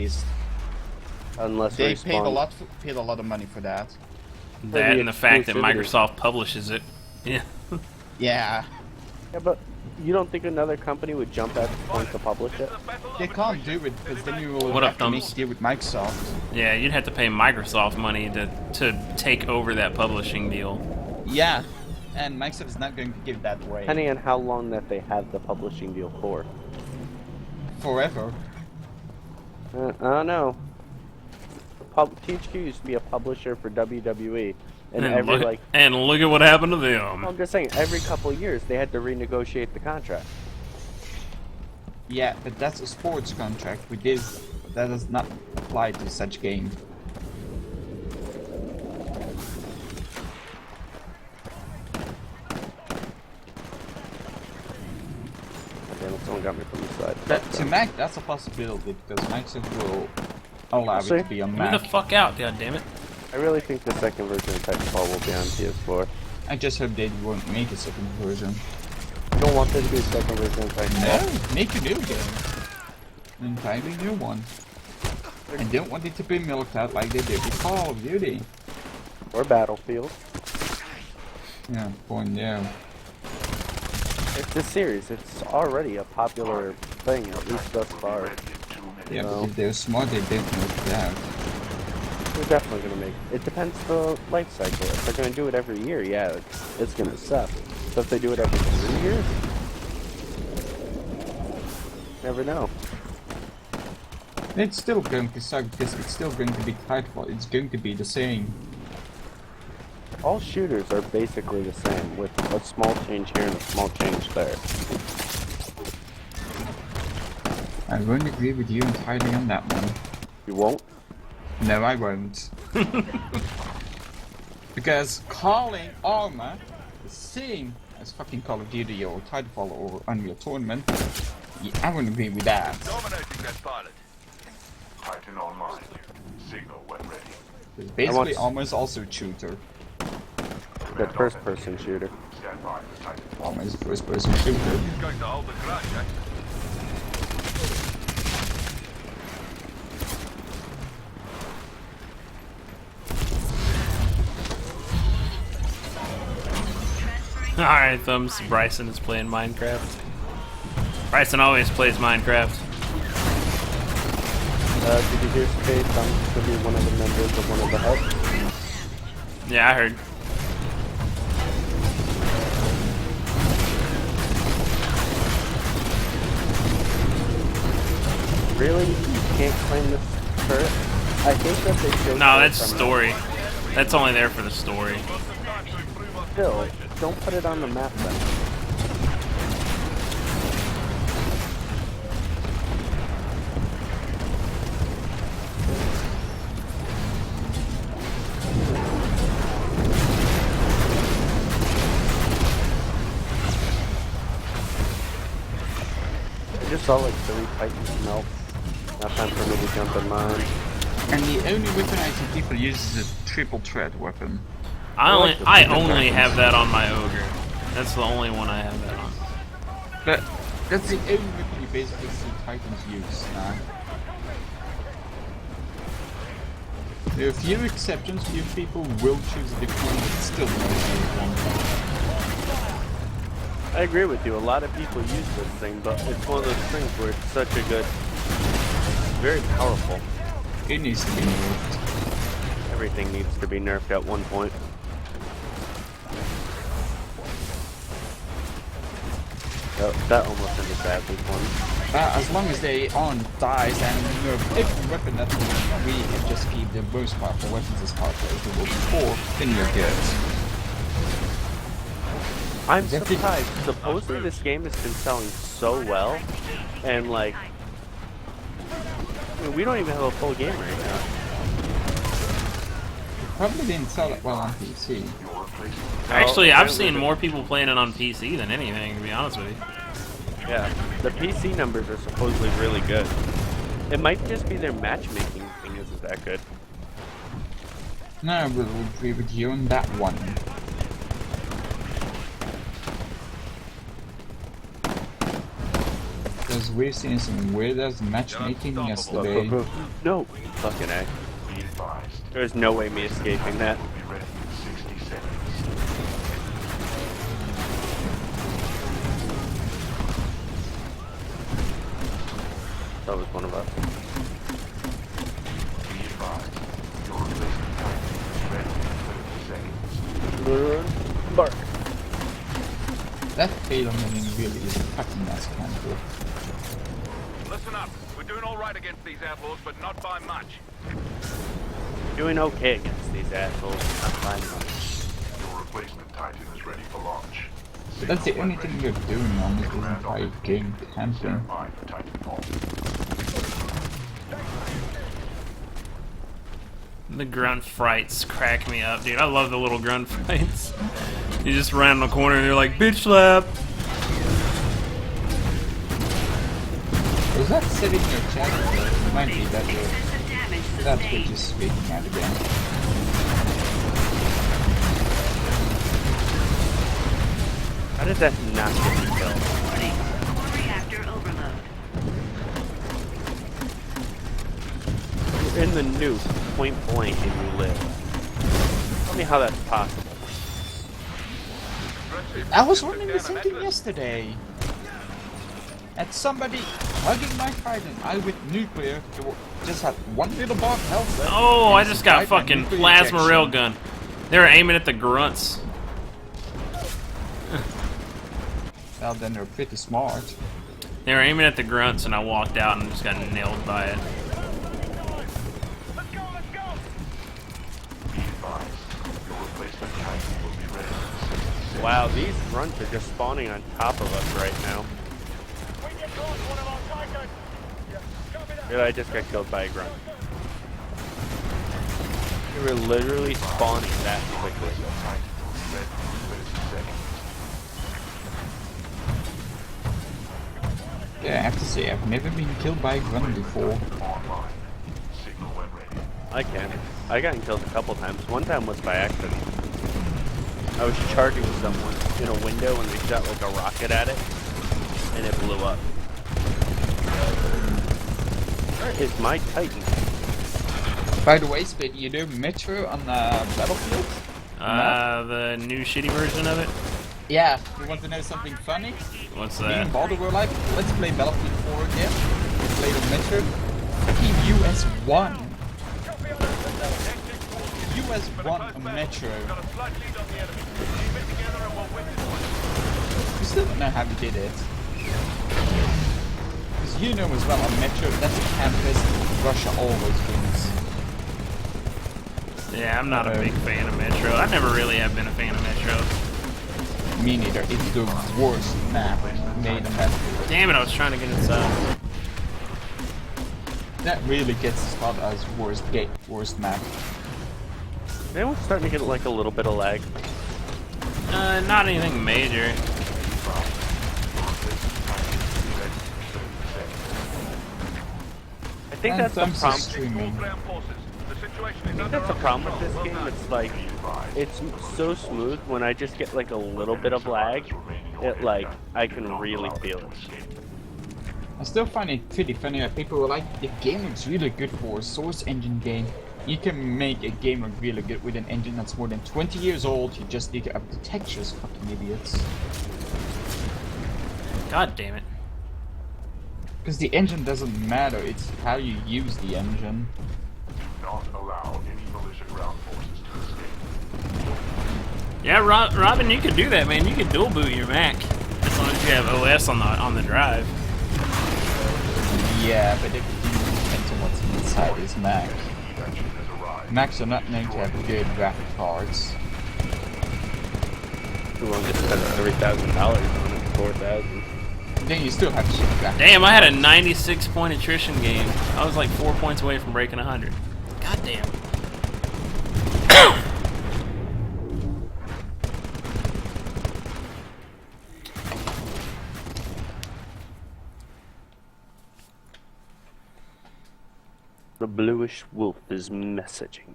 least. Unless They Respawn... paid a lot of money for that. That and the fact that Microsoft publishes it. Yeah. Yeah. Yeah, but you don't think another company would jump at the point to publish it? They can't do it because then you will What have up, to make thumbs? a deal with Microsoft. Yeah, you'd have to pay Microsoft money to take over that publishing deal. Yeah. And Microsoft is not going to give that away. Depending on how long that they have the publishing deal for. Forever. I don't know. THQ used to be a publisher for WWE. And every, look at what happened to them. I'm just saying, every couple of years they had to renegotiate the contract. Yeah, but that's a sports contract. That does not apply to such game. Damn it, someone got me from the side. But to Mac, that's a possibility because Microsoft will allow it to be on Mac. Get the fuck out, goddammit. I really think the second version of Titanfall will be on PS4. I just hope they won't make a second version. You don't want there to be a second version of Titanfall? No, make a new game. An entirely new one. I don't want it to be milked out like they did with Call of Duty. Or Battlefield. Yeah, point there. It's a series. It's already a popular thing, at least thus far. Yeah, but if they're smart, they don't milk it out. They're definitely going to make it. It depends the life cycle. If they're going to do it every year, yeah, it's going to suck. But if they do it every 3 years, never know. It's still going to suck because it's still going to be Titanfall. It's going to be the same. All shooters are basically the same, with a small change here and a small change there. I won't agree with you entirely on that one. You won't? No, I won't. Because calling armor the same as fucking Call of Duty or Titanfall or Unreal Tournament, yeah, I wouldn't agree with that. Dominating that pilot. Titan online. Signal when ready. Because basically, armor is also a shooter. Good first-person shooter. Stand by for Titanfall. Armor is a first-person shooter. He's going to hold the crash, eh? Alright, thumbs. Bryson is playing Minecraft. Bryson always plays Minecraft. Did you hear Spade? I'm going to be one of the members of one of the hubs. Yeah, I heard. Really? You can't claim this turret? I think that they should. No, that's story. That's only there for the story. Still, don't put it on the map then. I just saw like 3 Titans melt. Not time for me to jump in mine. And the only weapon I see people use is a triple threat weapon. I only have that on my ogre. That's the only one I have that on. But that's the only weapon you basically see Titans use now. There are a few exceptions, few people will choose a different one, but still mostly one. I agree with you. A lot of people use this thing, but it's one of those things where it's such a good, very powerful. It needs to be nerfed. Everything needs to be nerfed at one point. That almost ended badly for me. As long as they aren't dies and nerf every weapon that we can just keep the most powerful weapons as powerful as they were before, then you're good. I'm surprised. Supposedly this game has been selling so well, and like, I mean, we don't even have a full game right now. Probably didn't sell it well on PC. Actually, I've seen more people playing it on PC than anything, to be honest with you. Yeah, the PC numbers are supposedly really good. It might just be their matchmaking thing isn't that good. No, I will agree with you on that one. Because Because we've seen some weird ass matchmaking yesterday. No, fucking A. Be advised. There's no way me escaping that. Be ready in 60 seconds. That was one of us. Be advised. Your replacement Titan is ready in 30 seconds. Bark. That fail minion really is a fucking ass camper. Listen up. We're doing all right against these outlaws, but not by much. Doing okay against these assholes. Not by much. Your replacement Titan is ready for launch. But that's the only thing you're doing on this entire game, camping. Stand by for Titanfall. The grunt frights crack me up, dude. I love the little grunt frights. You just run in the corner and you're like, bitch slap. Was that sitting in your chat? It might be that that's what you're speaking at again. How did that not get me killed? Reactor overload. You're in the nuke, point blank, and you live. Tell me how that's possible. I was wondering the same thing yesterday. At somebody hugging my Titan, I with nuclear, just had one little bar of health left. Oh, I just got Titan and fucking nuclear plasma ejection. railgun. They were aiming at the grunts. Well, then they're pretty smart. They were aiming at the grunts and I walked out and just got nailed by it. Be advised. Your replacement Titan will be ready in 60 seconds. Wow, these grunts are just spawning on top of us right now. Dude, I just got killed by a grunt. They were literally spawning that quickly. Titan will be ready in 30 seconds. Yeah, I have to say, I've never been killed by a grunt before. Online. Signal when ready. I can. I gotten killed a couple times. One time was by accident. I was charging someone in a window and we shot like a rocket at it, and it blew up. Where is my Titan? By the way, Spade, you do Metro on Battlefield? The new shitty version of it? Yeah, you want to know something funny? What's Me and that? Baldur were like, let's play Battlefield 4 again. We played on Metro. Team US won. US won on Metro. Got a slight lead on the enemy. Keep it together and we'll win this one. We still don't know how we did it. Because you know as well on Metro, that's a campus. Russia always wins. Yeah, I'm not a big fan of Metro. I never really have been a fan of Metro. Me neither. It's the worst map made on Battlefield. Damn it, I was trying to get inside. That really gets spot as worst map. Anyone's starting to get like a little bit of lag. Not anything major. I think And that's the thumbs is problem. streaming. Ground forces. The situation is I think under that's the our problem with control. this game. Well It's done. like it's so smooth. When I just get like a little bit of lag, it like I can really feel it. I still find it pretty funny that people were like, the game looks really good for a Source engine game. You can make a game look really good with an engine that's more than 20 years old. You just need to up the textures, fucking idiots. God damn it. Because the engine doesn't matter, it's how you use the engine. Do not allow any militia ground forces to escape. Yeah, Robin, you could do that, man. You could dual boot your Mac as long as you have OS on the drive. Yeah, but it depends on what's inside his Mac. Extraction has arrived. Macs are not known to have good graphic cards. Who won't just spend $3,000 on it? 4,000. Then you still have shit graphics. Damn, I had a 96-point attrition game. I was like 4 points away from breaking 100. God damn. The bluish wolf is messaging.